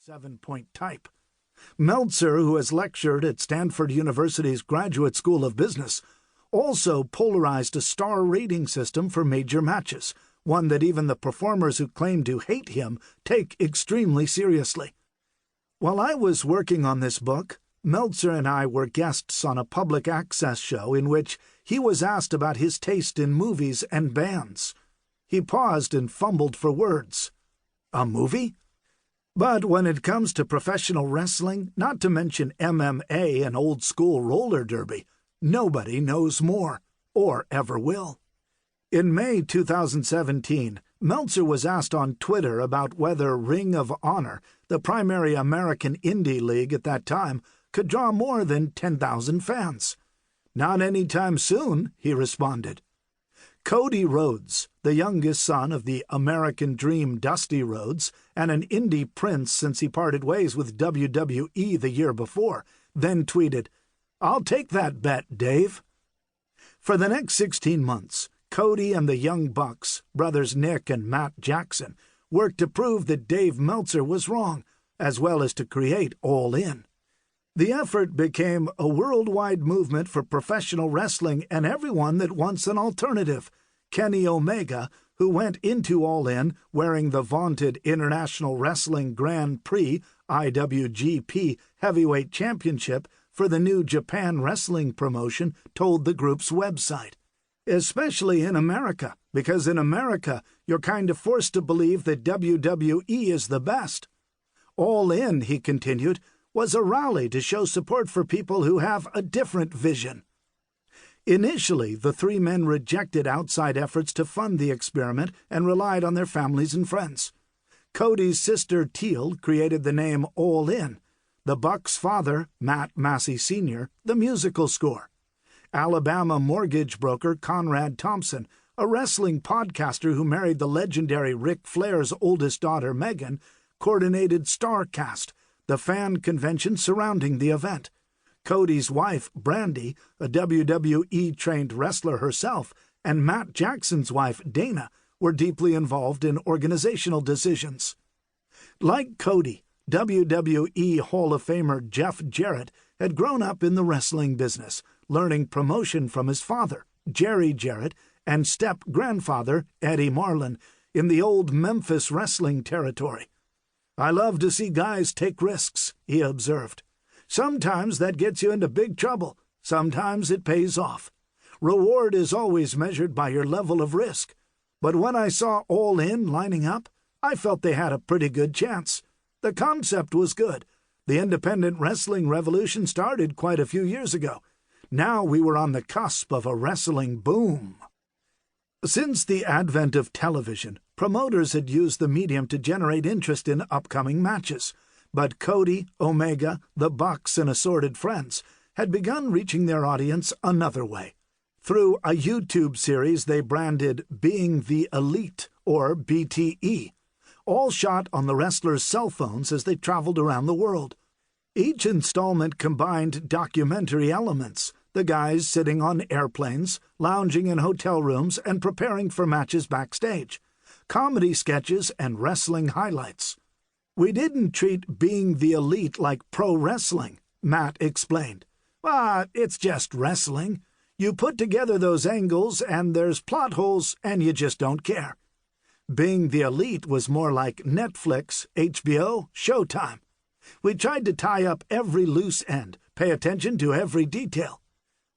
7-point type. Meltzer, who has lectured at Stanford University's Graduate School of Business, also polarized a star rating system for major matches, one that even the performers who claim to hate him take extremely seriously. While I was working on this book, Meltzer and I were guests on a public access show in which he was asked about his taste in movies and bands. He paused and fumbled for words. A movie? But when it comes to professional wrestling, not to mention MMA and old-school roller derby, nobody knows more, or ever will. In May 2017, Meltzer was asked on Twitter about whether Ring of Honor, the primary American indie league at that time, could draw more than 10,000 fans. "Not any time soon," he responded. Cody Rhodes, the youngest son of the American Dream Dusty Rhodes and an indie prince since he parted ways with WWE the year before, then tweeted, "I'll take that bet, Dave." For the next 16 months, Cody and the Young Bucks, brothers Nick and Matt Jackson, worked to prove that Dave Meltzer was wrong, as well as to create All In. The effort became a worldwide movement for professional wrestling and everyone that wants an alternative. Kenny Omega, who went into All In wearing the vaunted International Wrestling Grand Prix IWGP Heavyweight Championship for the New Japan Wrestling promotion, told the group's website. Especially in America, because in America you're kind of forced to believe that WWE is the best. All In, he continued, was a rally to show support for people who have a different vision. Initially, the three men rejected outside efforts to fund the experiment and relied on their families and friends. Cody's sister Teal created the name All In, the Bucks' father, Matt Massey Sr., the musical score. Alabama mortgage broker Conrad Thompson, a wrestling podcaster who married the legendary Ric Flair's oldest daughter Megan, coordinated StarCast, the fan convention surrounding the event. Cody's wife, Brandy, a WWE-trained wrestler herself, and Matt Jackson's wife, Dana, were deeply involved in organizational decisions. Like Cody, WWE Hall of Famer Jeff Jarrett had grown up in the wrestling business, learning promotion from his father, Jerry Jarrett, and step-grandfather, Eddie Marlin, in the old Memphis wrestling territory. "I love to see guys take risks," he observed. "Sometimes that gets you into big trouble. Sometimes it pays off. Reward is always measured by your level of risk. But when I saw All In lining up, I felt they had a pretty good chance. The concept was good. The independent wrestling revolution started quite a few years ago. Now we were on the cusp of a wrestling boom." Since the advent of television, promoters had used the medium to generate interest in upcoming matches, but Cody, Omega, the Bucks, and assorted friends had begun reaching their audience another way. Through a YouTube series they branded Being the Elite, or BTE, all shot on the wrestlers' cell phones as they traveled around the world. Each installment combined documentary elements, the guys sitting on airplanes, lounging in hotel rooms, and preparing for matches backstage, comedy sketches, and wrestling highlights. "We didn't treat Being the Elite like pro wrestling," Matt explained. It's just wrestling. You put together those angles, and there's plot holes, and you just don't care. Being the Elite was more like Netflix, HBO, Showtime. We tried to tie up every loose end, pay attention to every detail.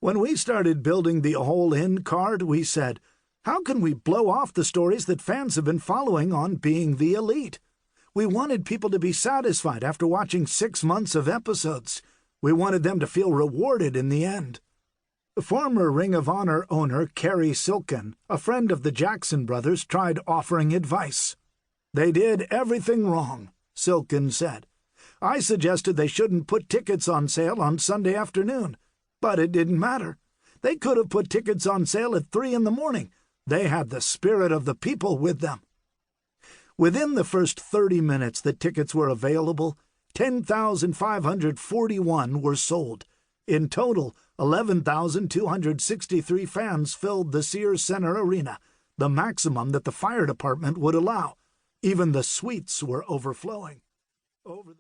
When we started building the All In card, we said, how can we blow off the stories that fans have been following on Being the Elite? We wanted people to be satisfied after watching 6 months of episodes. We wanted them to feel rewarded in the end. Former Ring of Honor owner Kerry Silken, a friend of the Jackson brothers, tried offering advice. "They did everything wrong," Silken said. "I suggested they shouldn't put tickets on sale on Sunday afternoon. But it didn't matter. They could have put tickets on sale at 3 a.m. They had the spirit of the people with them." Within the first 30 minutes that tickets were available, 10,541 were sold. In total, 11,263 fans filled the Sears Center Arena, the maximum that the fire department would allow. Even the suites were overflowing.